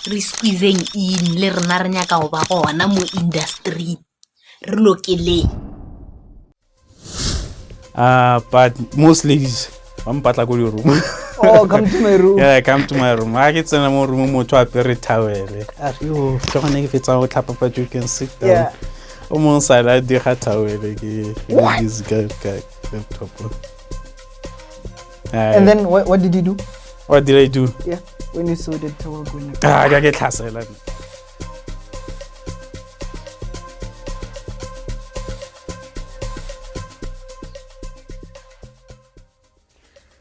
re squeezing in le rena re nyaka go ba gona mo industry re lokele. But most ladies I'm patla go di room. Oh, come to my room. Yeah, come to my room. I get in my room mo to apere towel. Yo, tshwana ke fetsa go tlhapa but you can sit down. Yeah. Mo sala di ga towel ke this guy laptop. And then what did you do? What did I do? Yeah, when you saw the tower going up. I get hlasela.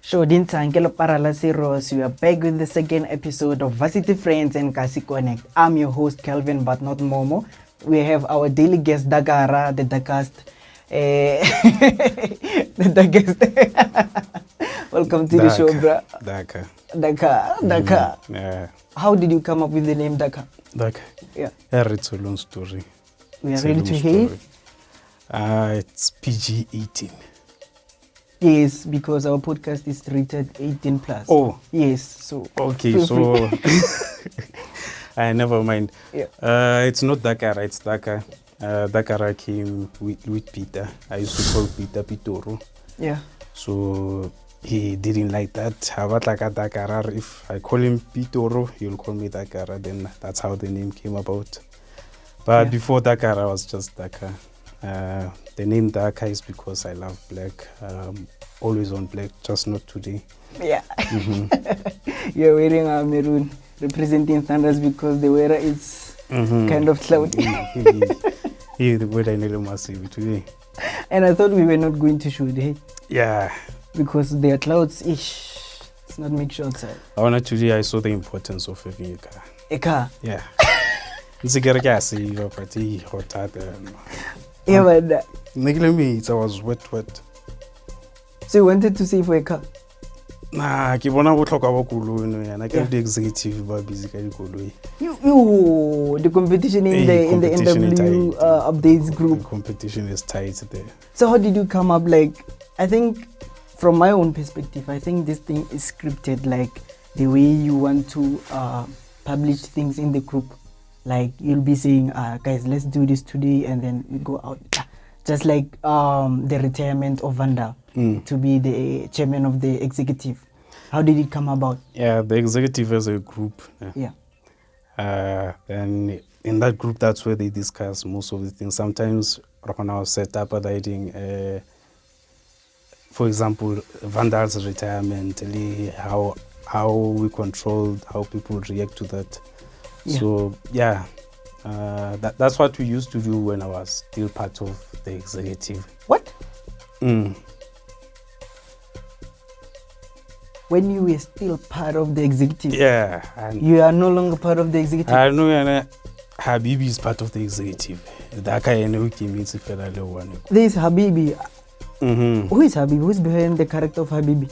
So, Dintankelo Paralasiros, we are back with the second episode of Varsity Friends and Kasi Connect. I'm your host, Kelvin, but not Momo. We have our daily guest, Dagara, the Dagast. The Dagast. Welcome to the show, bro. Daka. Yeah. How did you come up with the name Daka? Daka. Yeah. It's a long story. We are ready to hear it. It's PG-18. Yes, because our podcast is rated 18 plus. Oh. Yes, so. Okay, so. Never mind. Yeah. It's not Dakara, it's Daka. Dakara came with Peter. I used to call Peter Pitoro. Yeah. So he didn't like that. Dakara. If I call him Pitoro, he'll call me Dakara. Then that's how the name came about. But before Dakara, I was just Daka. The name Daka is because I love black. Always on black, just not today. Yeah. You're wearing a maroon, representing standards because the weather is kind of cloudy. The weather nearly massive today. And I thought we were not going to shoot, hey? Yeah. Because there are clouds-ish. It's not make sure outside. Today I saw the importance of having a car. A car? Yeah. It's a gas, but hot. Yeah, but I was wet. So you wanted to save for a car? Nah, ke bona go tlhoka ba koloi no yana ke the executive ba busy ka dikoloi. You the competition in the NW updates group. The competition is tight there. So how did you come up? Like, I think from my own perspective, I think this thing is scripted, like the way you want to publish things in the group. Like you'll be saying, guys, let's do this today, and then we go out. Just like the retirement of Vanda to be the chairman of the executive. How did it come about? Yeah, the executive as a group. Yeah. And in that group, that's where they discuss most of the things. Sometimes when I was set up writing, for example, Vanda's retirement, how we controlled, how people react to that. Yeah. So, yeah. That's what we used to do when I was still part of the executive. What? When you were still part of the executive? Yeah. You are no longer part of the executive? I know Habibi is part of the executive. There is Habibi. Who is Habibi? Who is behind the character of Habibi?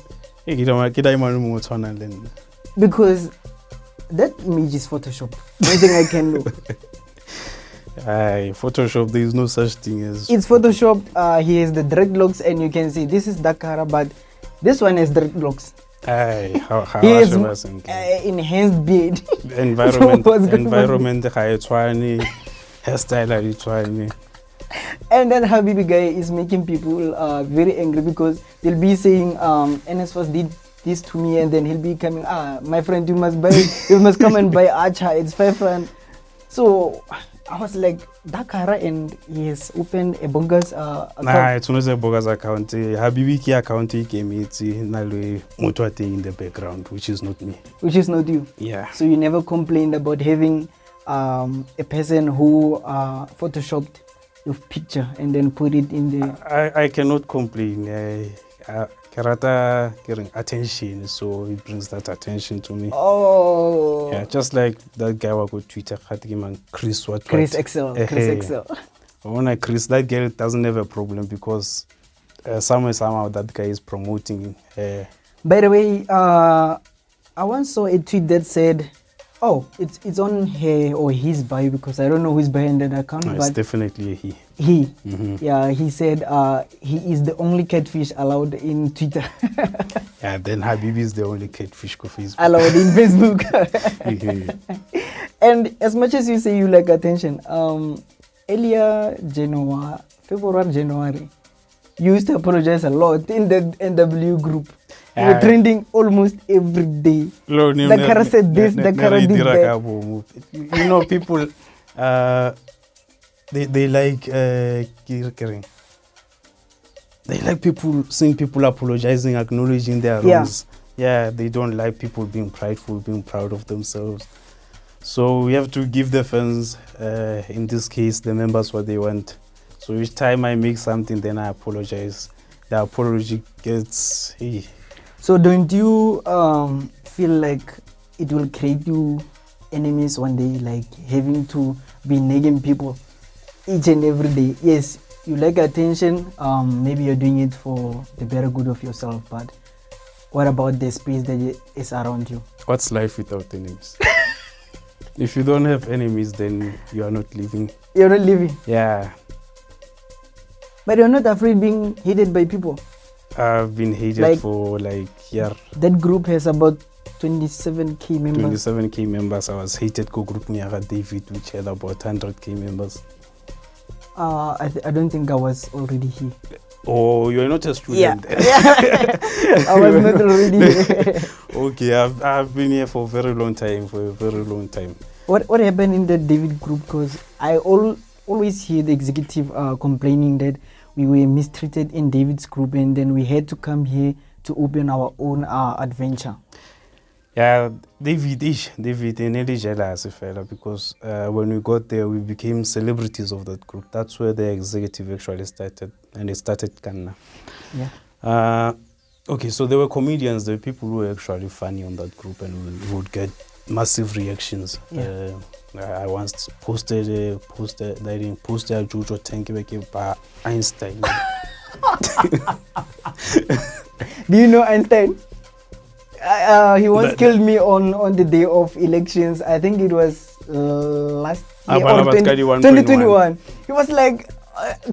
Because that image is Photoshop. Nothing I can do. Photoshop, there is no such thing as... It's Photoshop. He has the dreadlocks and you can see this is Dakara, but this one has dreadlocks. He has enhanced beard. Environment, hairstyle, and then Habibi guy is making people very angry because they'll be saying, NS first did this to me, and then he'll be coming, my friend, you must come and buy Archer, it's 5 rand. So I was like, Dakara, and he has opened a bogus account. Nah, it's not a bogus account. Habibi ki account came in the background, which is not me. Which is not you? Yeah. So you never complained about having a person who photoshopped your picture and then put it in the... I cannot complain. Karata getting attention, so it brings that attention to me. Oh. Yeah, just like that guy who got Twitter, Chris what? Chris Excel. When Chris, that girl doesn't have a problem because somehow that guy is promoting. By the way, I once saw a tweet that said, oh, it's on her or his bio, because I don't know who's behind that account. No, but it's definitely a he. He. Yeah, he said he is the only catfish allowed in Twitter. Yeah, then Habibi is the only catfish on Facebook. Allowed in Facebook. And as much as you say you like attention, earlier January, you used to apologize a lot in the NW group. You were trending almost every day. The Kara said this, the Kara did that. You know, people, they like seeing people apologizing, acknowledging their wrongs. Yeah, they don't like people being prideful, being proud of themselves. So we have to give the fans, in this case, the members what they want. So each time I make something, then I apologize. The apology gets... So don't you feel like it will create you enemies one day, like having to be nagging people each and every day? Yes, you like attention, maybe you're doing it for the better good of yourself, but what about the space that is around you? What's life without enemies? If you don't have enemies, then you are not living. You're not living? Yeah. But you're not afraid being hated by people? I've been hated for year. That group has about 27k members. 27k members. I was hated go group Miaga David, which had about 100k members. I don't think I was already here. Oh, you're not a student. Yeah. I was not already here. Okay, I've been here for a very long time. What happened in the David group? Because I always hear the executive complaining that we were mistreated in David's group, and then we had to come here to open our own adventure. Yeah, David nearly jealous fella, because when we got there, we became celebrities of that group. That's where the executive actually started, and it started Kanna. Yeah. Okay, so there were comedians, there were people who were actually funny on that group, and we would get massive reactions. Yeah. I once posted Jojo Tanki by Einstein. Do you know Einstein? He once killed me on the day of elections. I think it was last year or 2021. He was like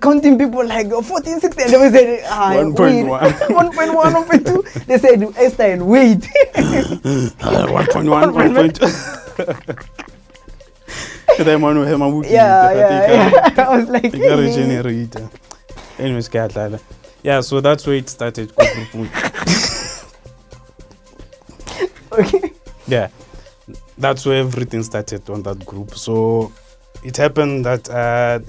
counting people like 14, 16. And they said 1.1, 1.2. They said, Einstein, wait. 1.1. Yeah. I was like, anyways, yeah, so that's where it started. Okay. Yeah, that's where everything started on that group. So it happened that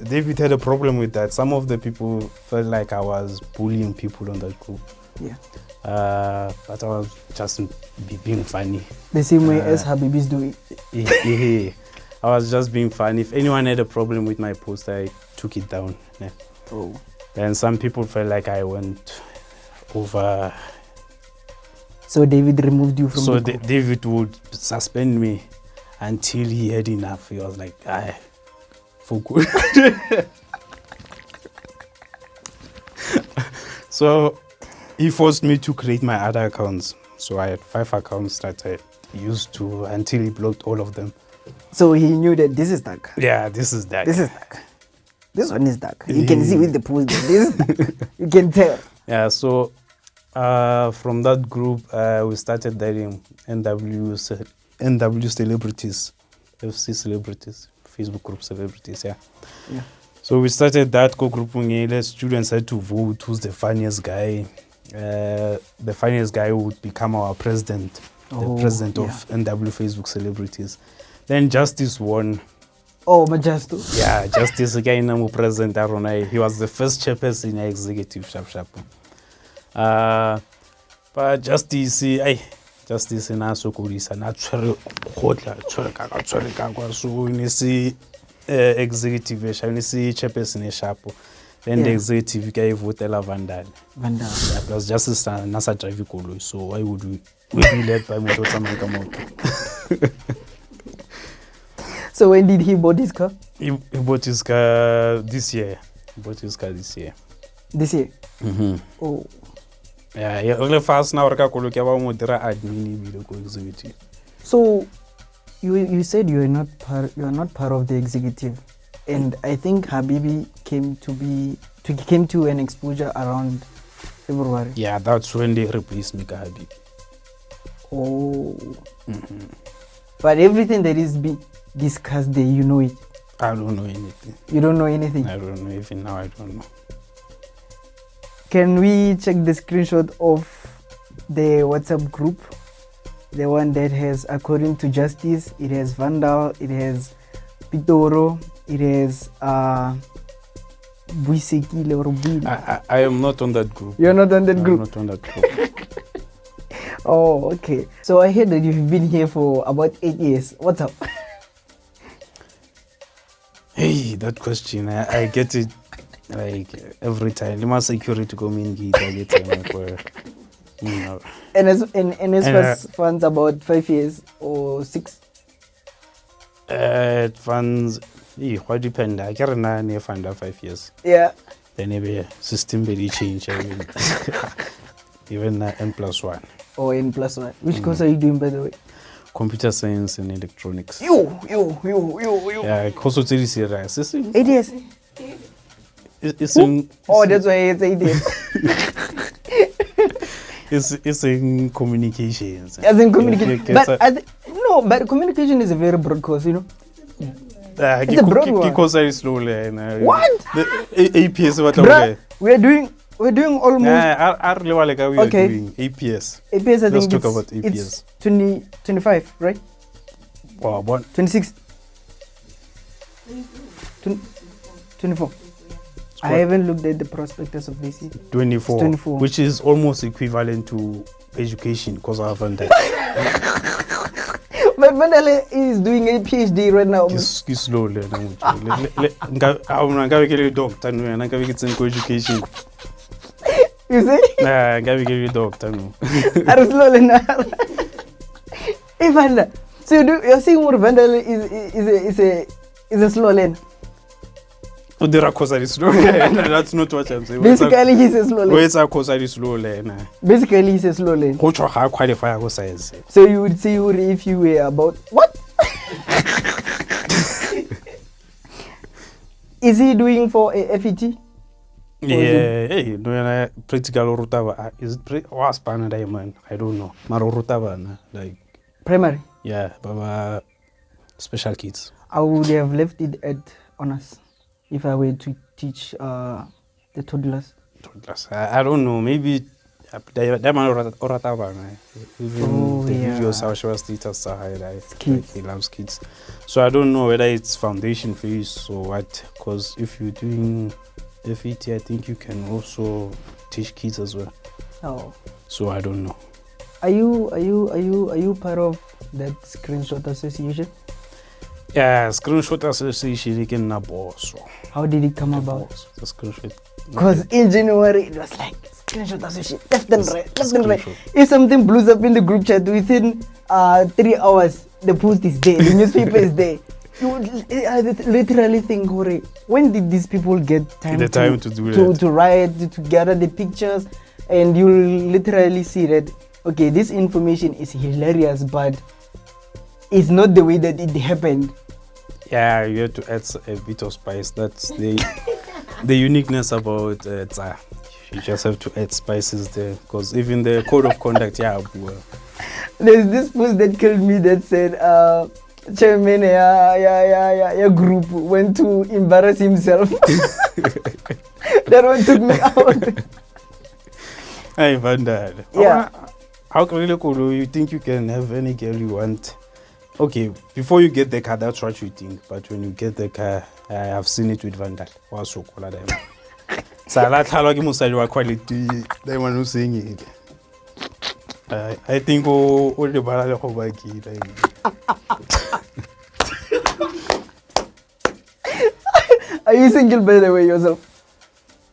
David had a problem with that. Some of the people felt like I was bullying people on that group. Yeah. But I was just being funny. The same way as Habibis do it. Yeah. I was just being funny. If anyone had a problem with my post, I took it down. Yeah. Oh. And some people felt like I went over. So David removed you from the group? David would suspend me until he had enough. He was like, for good. So he forced me to create my other accounts. So I had 5 accounts that I used to until he blocked all of them. So he knew that this is dark. Yeah, this is dark. This is dark. This one is dark. You can see with the post. This is dark. You can tell. Yeah, so from that group, we started dating NW celebrities, FC celebrities, Facebook group celebrities, yeah. So we started that group. Students had to vote who's the funniest guy. The funniest guy would become our president, the president of NW Facebook celebrities. Then Justice won. Oh, Majesto. Yeah, Justice again, I'm president. He was the first chairperson in executive sharp. But Justice in our Sokulisa, natural so we see executive, we see chairperson in sharp. Then the executive guy voted Vandal. Yeah, plus Justice Nasa Travikolo. So why would we be led by Motota Mankamoto? So when did he bought his car? He bought his car this year. This year? Mm-hmm. Oh. Yeah, really fast now. Executive. So you said you are not part of the executive, and I think Habibi came to an exposure around February. Yeah, that's when they replaced Mika Habibi. Oh. Mm-hmm. But everything that is discussed there? You know it? I don't know anything. You don't know anything? I don't know. Even now, I don't know. Can we check the screenshot of the WhatsApp group? The one that has, according to Justice, it has Vandal, it has Pitoro, it has Buisekile or Buile. I am not on that group. You're not on that group? I'm not on that group. Oh, okay. So I heard that you've been here for about 8 years. What's up? Hey, that question, I get it like every time. Lima security come in, I get it like where, you know. And as funds about 5 years or 6? Funds, what depend. I can't remember fund 5 years. Yeah. Then maybe system very change. Even N+1. Or N+1. Which course are you doing, by the way? Computer science and electronics. You. Yeah, course it's really serious. 8 years. It's in. Oh, that's why it's 8 years. It's in communications. As in communication. But communication is a very broad course, you know. It's a broad one. Because I slowly. What? The APS what? Bruh, we're doing almost. We are doing APS. APS, I Let's think talk about APS. It's 25, right? Wow, what? 26. 24. I haven't looked at the prospectus of this year. 24. 24. Which is almost equivalent to education because I haven't done. But Vandale is doing a PhD right now. It's slowly. I'm going to get a doctor. I'm going to get into education. You see? I'm going to get a doctor. I'm slowly now. Hey, Vanda. So you're saying what Vandale is a slow lane? There are causes slow lane. That's not what I'm saying. Basically, he's a slow lane. Where's a causes slow lane? Basically, he's a slow lane. How to qualify a science? So you would say if you were about what? Is he doing for a FET? Yeah, hey, no, practical rutaba. Is it was diamond? I don't know. Maro rutaba, like Primary. yeah, but special kids. I would have left it at honors if I were to teach the toddlers. I don't know. Maybe diamond rutaba. Even the videos how she was teachers are high. Kids. He loves kids. So I don't know whether it's foundation phase or what. Because if you're doing FET, I think you can also teach kids as well. Oh. So I don't know. Are you part of that screenshot association? Yeah, screenshot association you can boss. How did it come about? The screenshot. Because in January it was like screenshot association, left and right. If something blows up in the group chat within 3 hours, the post is there, the newspaper is there. You would literally think, when did these people get time to do that? To write, to gather the pictures, and you literally see that, okay, this information is hilarious, but it's not the way that it happened. Yeah, you have to add a bit of spice. That's the uniqueness about it. You just have to add spices there, because even the code of conduct, yeah. There's this post that killed me that said, Chairman, your group went to embarrass himself. That one took me out. I found that. Yeah. How really cool? You think you can have any girl you want? Okay, before you get the car, that's what you think. But when you get the car, I have seen it with Vandal. Wow, so cool. So I quality. The one who's saying it. I think all the balance. Are you single, by the way, yourself?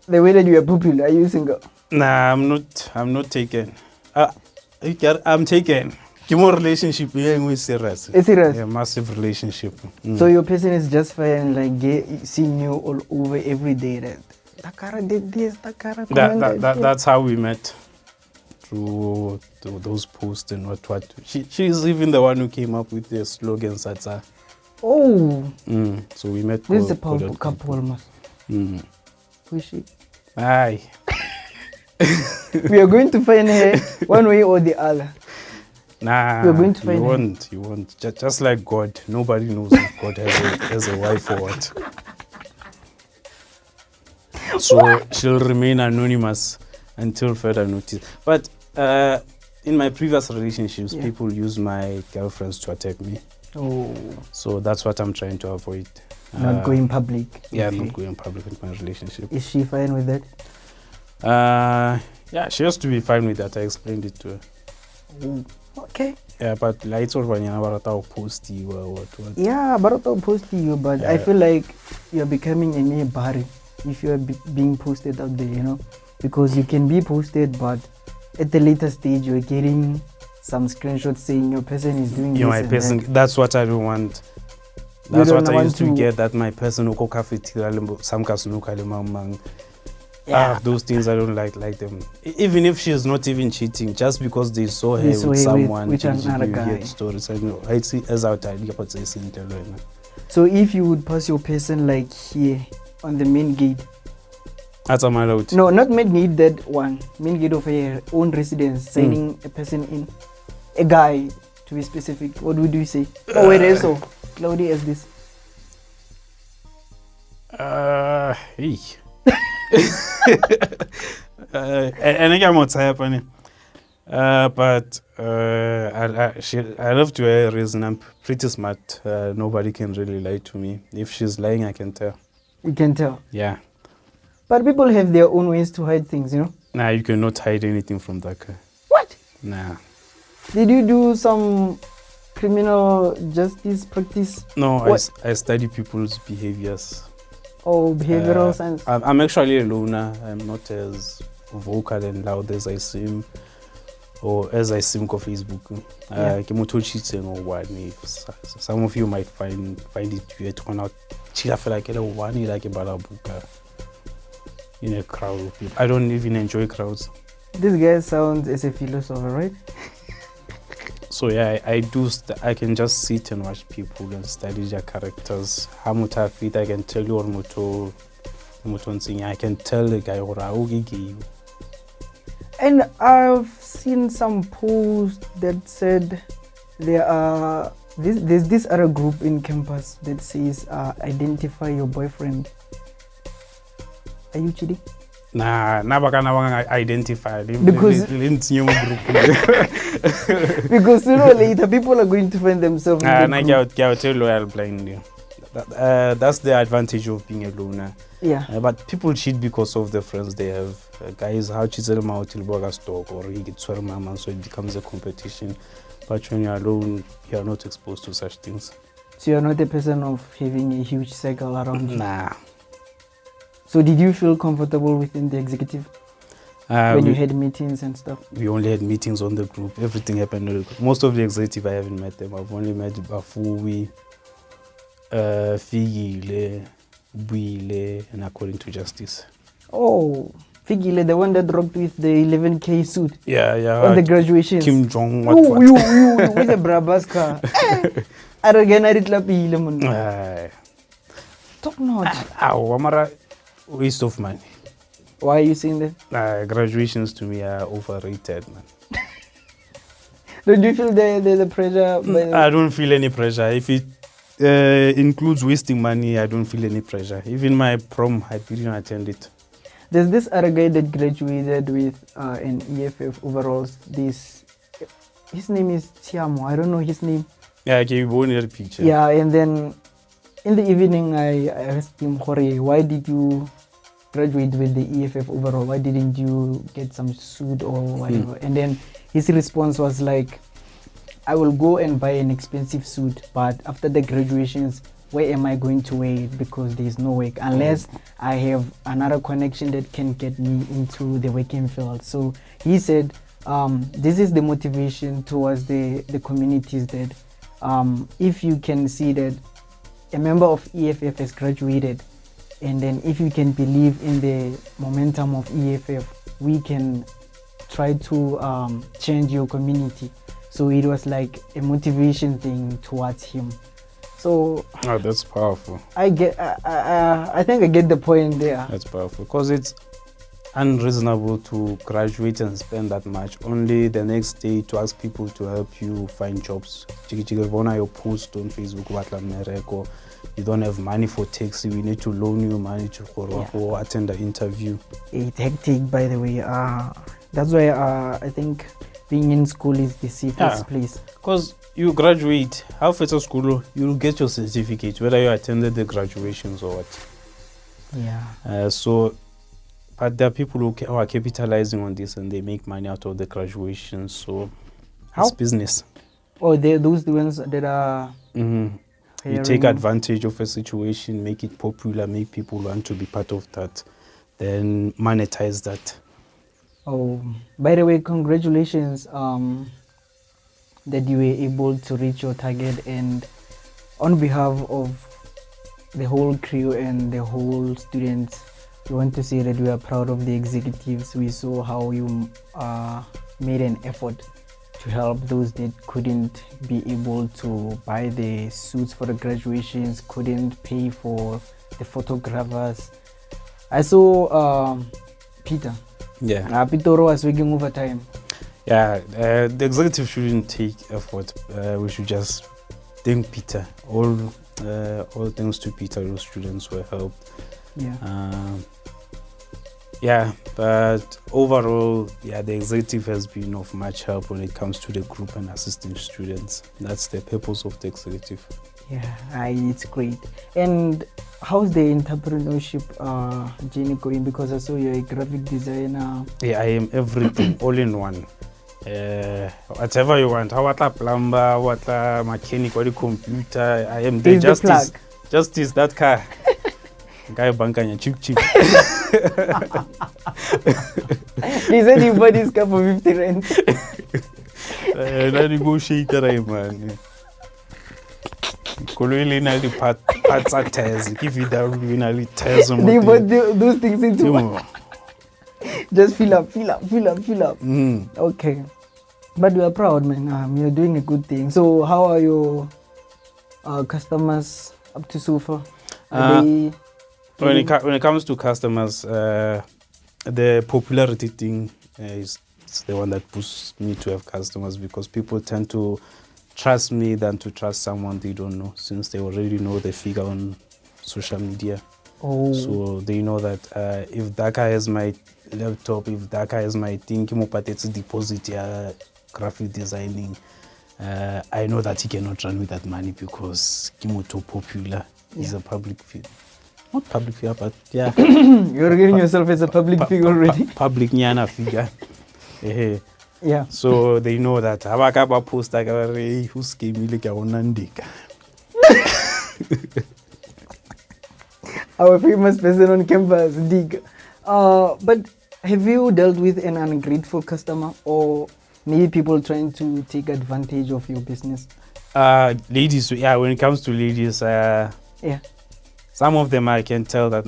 The way that you are popular, are you single? Nah, I'm not taken. I'm taken. More relationship, yeah, serious. It's serious? Yeah, massive relationship. So your person is just fine, like seeing you all over every day. That Takara did this, Takara commented. That's how we met. Through those posts and what. She's even the one who came up with the slogans. Oh. So we met. This is a powerful couple almost. Who is she? Aye. We are going to find her one way or the other. Nah, You're going to you find her. won't. You won't. Just like God, nobody knows if God has a wife or what. So she'll remain anonymous until further notice. But in my previous relationships, people use my girlfriends to attack me. Oh, So that's what I'm trying to avoid. not going public. Yeah, Okay. not going public with my relationship. Is she fine with that? Yeah, she used to be fine with that. I explained it to her. Oh, okay. Yeah, but like it's all when you know post you or what. Yeah, but I'll post to you, but I feel like you're becoming a mere bari if you're being posted out there, you know, because you can be posted, but at the later stage you're getting some screenshots saying your person is doing You're this my person. that. That's what I don't want. You That's don't what I want used to to- get. That my person uko cafeteria some kasunuka lemang. Yeah. Those things I don't like them. Even if she's not even cheating, just because they saw her They saw her with with- someone, with changing another you guy. hear stories. I know. I see as out idea, but I see it alone. So if you would pass your person like here on the main gate, That's a man out. no, not main gate, that one, main gate of your own residence, signing a person in, a guy to be specific, what would you say? Oh wait, so Claudia is this. Hey. And again, what's happening? But I love to her reason. I'm pretty smart. Nobody can really lie to me. If she's lying, I can tell. You can tell. Yeah. But people have their own ways to hide things, you know? Nah, you cannot hide anything from that guy. What? Nah. Did you do some criminal justice practice No, What? I study people's behaviors. or behavioral science? I'm actually a loner. I'm not as vocal and loud as I seem, or as I seem on Facebook. Ke motho o cheating or what? Some of you might find it weird to come out. Chila feel like one like a balabuka in a crowd of people. I don't even enjoy crowds. This guy sounds as a philosopher, right? So yeah, I can just sit and watch people and study their characters. How much I fit, I can tell you what I can tell the guy what I will give you. And I've seen some posts that said there's this other group in campus that says identify your boyfriend. Are you cheating? Nah, I identify Because- because Because sooner or later people are going to find themselves in the group. I'll tell you I'll blind you. That's the advantage of being a loner. Yeah. But people cheat because of the friends they have. Guys, how cheat them out till burger stock or he gets swear mama, so it becomes a competition. But when you're alone, you're not exposed to such things. So you're not a person of having a huge circle around you. Nah. So did you feel comfortable within the executive when you had meetings and stuff? We only had meetings on the group. Everything happened on the group. Most of the executive, I haven't met them. I've only met Bafui, Figile, Buile, and According to Justice. Oh, Figile, the one that rocked with the 11K suit Yeah. on the graduation. Kim Jong, You with a Brabaska. Aragana ritlapile mun. Top notch. Amara, waste of money. Why are you saying that? Graduations to me are overrated, man. Don't you feel the pressure? I don't feel any pressure. If it includes wasting money, I don't feel any pressure. Even my prom, I didn't attend it. There's this other guy that graduated with an EFF overalls. His name is Tiamo. I don't know his name. Yeah, okay, we won't hear the picture. Yeah, and then in the evening, I asked him, Jorge, why did you graduate with the EFF overall? Why didn't you get some suit or whatever? And then his response was like, I will go and buy an expensive suit, but after the graduations, where am I going to wear it? Because there's no work unless I have another connection that can get me into the working field. So he said, this is the motivation towards the communities that if you can see that a member of EFF has graduated, and then if you can believe in the momentum of EFF, we can try to change your community. So it was like a motivation thing towards him. So that's powerful. I think I get the point there. That's powerful because unreasonable to graduate and spend that much. Only the next day to ask people to help you find jobs. Your post on Facebook, you don't have money for taxi, we need to loan you money to go attend the interview. It's hectic, by the way. That's why I think being in school is the safest place. Because you graduate, half at school, you'll get your certificate, whether you attended the graduations or what. Yeah. But there are people who are capitalizing on this and they make money out of the graduation. So it's business. Oh, they're those the ones that are... You take advantage of a situation, make it popular, make people want to be part of that, then monetize that. Oh, by the way, congratulations that you were able to reach your target, and on behalf of the whole crew and the whole students, we want to say that we are proud of the executives. We saw how you made an effort to help those that couldn't be able to buy the suits for the graduations, couldn't pay for the photographers. I saw Peter. Yeah. Peter was working overtime. Yeah, the executive shouldn't take effort. We should just thank Peter. All thanks to Peter, those students were helped. Yeah. But overall, the executive has been of much help when it comes to the group and assisting students. That's the purpose of the executive. Yeah, it's great. And how's the entrepreneurship journey going? Because I saw you're a graphic designer. Yeah, I am everything, all in one. Whatever you want, what a plumber, what a mechanic, what a computer, I am the justice, that car. Guy bankanya cheap. He said he bought his car for 50 rand. I negotiate that, man. Parts are tires. Give you that tires. They bought those things into just fill up. Okay. But we are proud, man. You're doing a good thing. So how are your customers up to so far? When it comes to customers, the popularity thing is the one that pushes me to have customers, because people tend to trust me than to trust someone they don't know, since they already know the figure on social media. Oh. So they know that if that guy has my laptop, if that guy has my thing, it's deposit graphic designing, I know that he cannot run with that money because he's too popular. He's a public figure. Not public figure, but yeah. You're getting yourself as a public figure already. Public nyana figure. Yeah. So they know that. Abakaba post like who's came like a Our famous person on campus, Dig. But have you dealt with an ungrateful customer, or maybe people trying to take advantage of your business? Ladies, when it comes to ladies, some of them I can tell that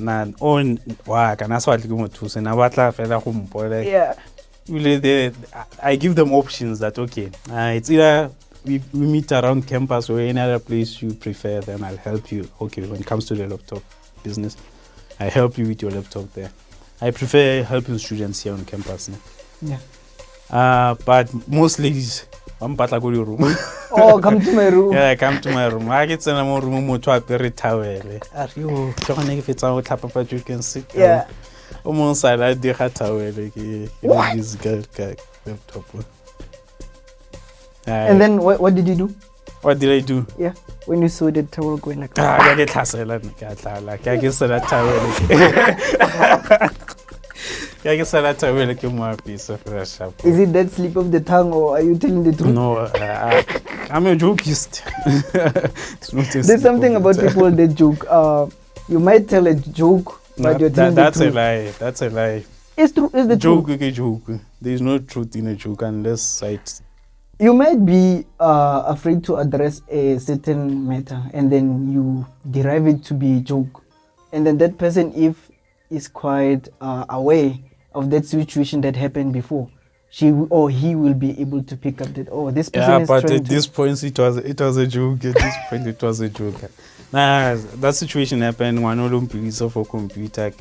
I give them options that it's either we meet around campus or any other place you prefer, then I'll help you. Okay, when it comes to the laptop business, I help you with your laptop there. I prefer helping students here on campus. But most ladies, I'm go to your room. Oh, come to my room. Yeah, come to my room. I get some more room to a very towel. Are you if it's out top, you can sit down. Yeah. Almost I like the towel. This girl laptop. And then what did you do? What did I do? Yeah, when you saw the towel going like I get I guess that towel. I guess that towel like more piece of fresh up. Is it that slip of the tongue, or are you telling the truth? No, I'm a jokeist. There's something about people that joke. You might tell a joke, but you're telling the truth. That's a lie. That's a lie. It's true. It's the joke, truth. Joke. There's no truth in a joke unless it's... You might be afraid to address a certain matter, and then you derive it to be a joke. And then that person, if is quite aware of that situation that happened before, she or he will be able to pick up that, this person is but trying at this point it was a joke. At this point it was a joke. Nah, that situation happened when Olympics for computer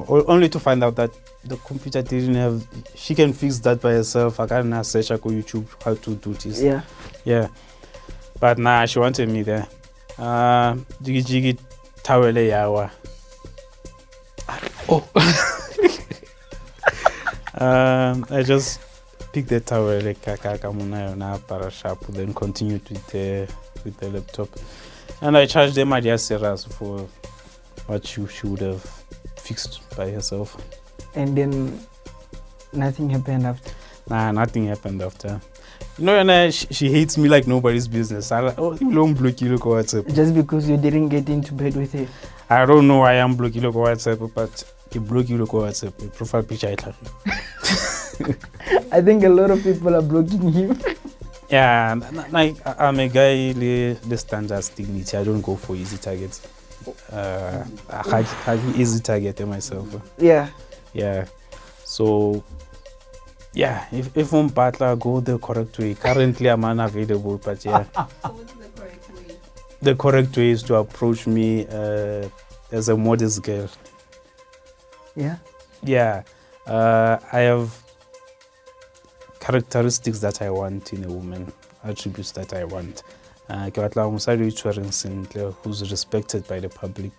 only to find out that the computer didn't have. She can fix that by herself. I can't search on YouTube how to do this. Yeah. But nah, she wanted me there. Jigi tawele yawa. Oh. I just picked the towel then continued with the laptop, and I charged them at Sarah's for what she would have fixed by herself. And then nothing happened after. Nah, nothing happened after. You know, and she hates me like nobody's business. You don't block you look WhatsApp. Just because you didn't get into bed with her. I don't know why I'm blocking you look WhatsApp, but you block you look WhatsApp. Your profile picture. I think a lot of people are blocking you. Yeah, like I'm a guy the standard dignity. I don't go for easy targets. I have easy target myself. Yeah. So yeah, if I'm partner, go the correct way. Currently I'm unavailable, but yeah. What's the correct way? The correct way is to approach me as a modest girl. Yeah. I have characteristics that I want in a woman, attributes that I want. Who's respected by the public,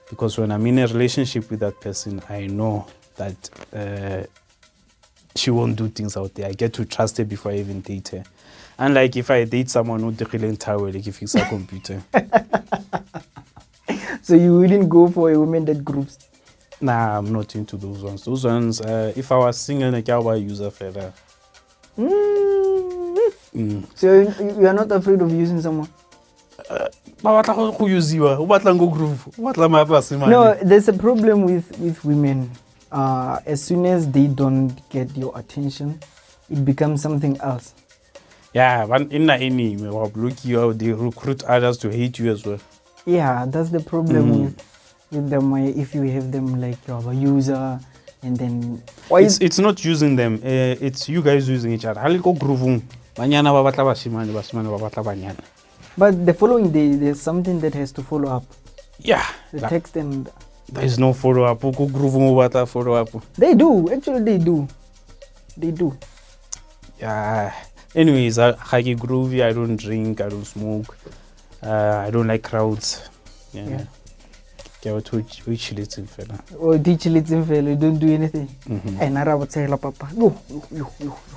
because when I'm in a relationship with that person, I know that she won't do things out there. I get to trust her before I even date her. Unlike if I date someone who doesn't tower, like if it's a computer. So you wouldn't go for a woman that groups? Nah, I'm not into those ones. Those ones, if I was single, I would use a fella. So you are not afraid of using someone? No, there's a problem with women. As soon as they don't get your attention, it becomes something else. Yeah, but in the enemy, they recruit others to hate you as well. Yeah, that's the problem with them. If you have them like you're a user, and then it's not using them. It's you guys using each other. But the following day, there's something that has to follow up. Yeah. The text and... There is no follow-up. Follow-up. They do. Actually, they do. They do. Yeah. Anyways, I get groovy. I don't drink. I don't smoke. I don't like crowds. Yeah. You don't do anything. And I would say, Papa, no.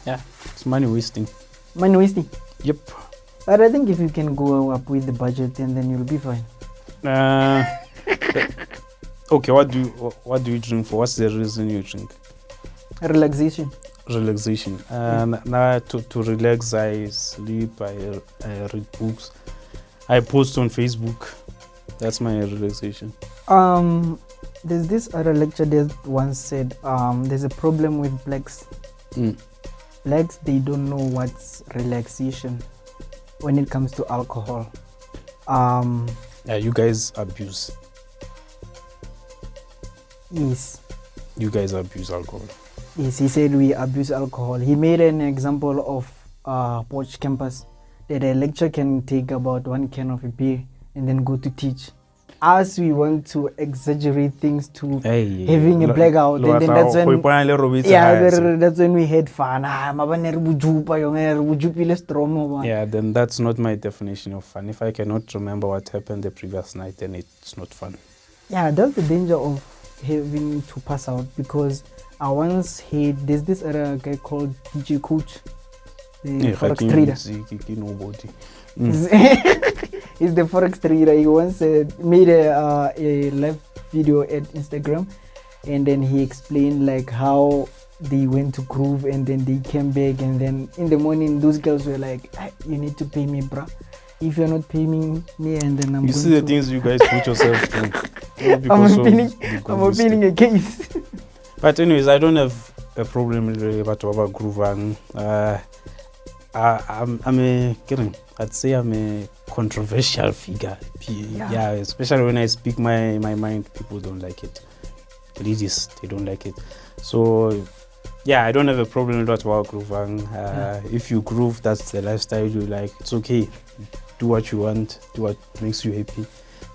Yeah. It's money wasting. Money wasting? Yep. But I think if you can go up with the budget, then you'll be fine. Okay, what do you drink for? What's the reason you drink? Relaxation. Now to relax, I sleep, I read books, I post on Facebook. That's my relaxation. There's this other lecture that once said there's a problem with blacks. Blacks, they don't know what's relaxation when it comes to alcohol. Yeah, you guys abuse. Yes. You guys abuse alcohol. Yes, he said we abuse alcohol. He made an example of Poch campus that a lecturer can take about 1 can of a beer and then go to teach. As we want to exaggerate things to having a blackout, and then that's when we had fun. Yeah, then that's not my definition of fun. If I cannot remember what happened the previous night, then it's not fun. Yeah, that's the danger of having to pass out, because I once heard there's this other guy called DJ Coach, the forex trader. He's the forex trader. He once made a live video at Instagram, and then he explained like how they went to groove and then they came back, and then in the morning those girls were like, you need to pay me, bruh. If you're not paying me, and then I'm you see the things you guys put yourself through. I'm opening a case. But anyways, I don't have a problem really about grooving. I'd say I'm a controversial figure. Yeah, especially when I speak my mind, people don't like it. Ladies, they don't like it. So yeah, I don't have a problem with grooving. If you groove, that's the lifestyle you like. It's okay. do what you want, do what makes you happy.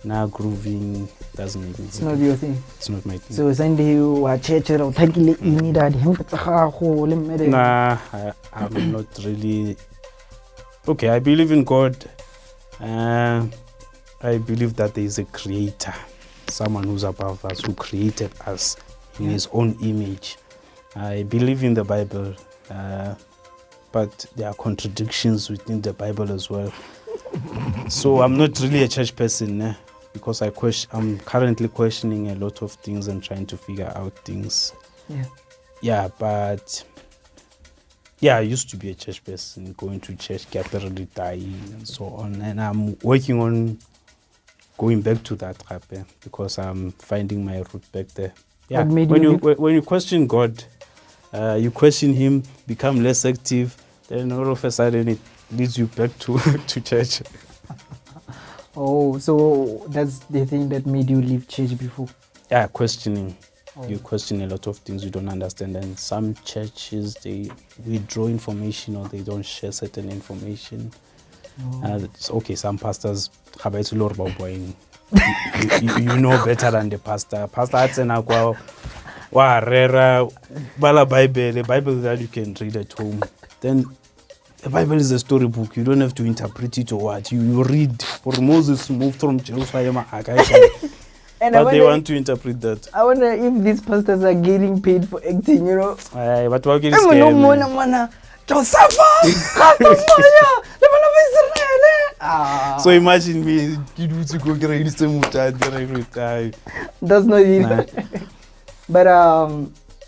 Now grooving doesn't make me It's happy. not your thing. It's not my thing. So Sunday you were church or takile ini that Nah, I'm not really. Okay, I believe in God. I believe that there is a creator, someone who's above us, who created us in his own image. I believe in the Bible, but there are contradictions within the Bible as well. So I'm not really a church person, because I'm currently questioning a lot of things and trying to figure out things. Yeah, but I used to be a church person, going to church, capital dying and so on. And I'm working on going back to that because I'm finding my root back there. Yeah, when you question God, you question him, become less active, then all of a sudden it leads you back to church. Oh, so that's the thing that made you leave church before? Yeah, questioning. You question a lot of things you don't understand, and some churches, they withdraw information or they don't share certain information. Okay, some pastors, you know better than the pastor. Pastor had said, the Bible that you can read at home. Then the Bible is a storybook. You don't have to interpret it or what. You read. For Moses moved from Jerusalem. But they want to interpret that. I wonder if these pastors are getting paid for acting, you know. But what can you So imagine me, that's not it. But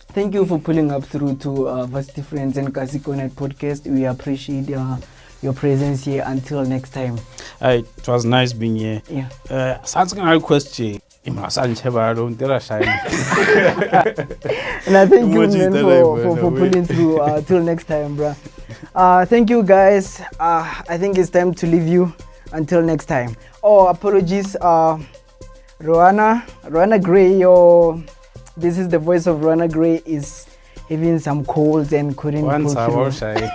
thank you for pulling up through to Varsity Friends and Kasikonet podcast. We appreciate your presence here. Until next time. It was nice being here. Yeah. Something I question. And I thank you, man, for pulling through. Till next time, bruh. Thank you, guys. I think it's time to leave you. Until next time. Oh, apologies. Roanna Gray, this is the voice of Roanna Gray, is having some colds and couldn't pull through.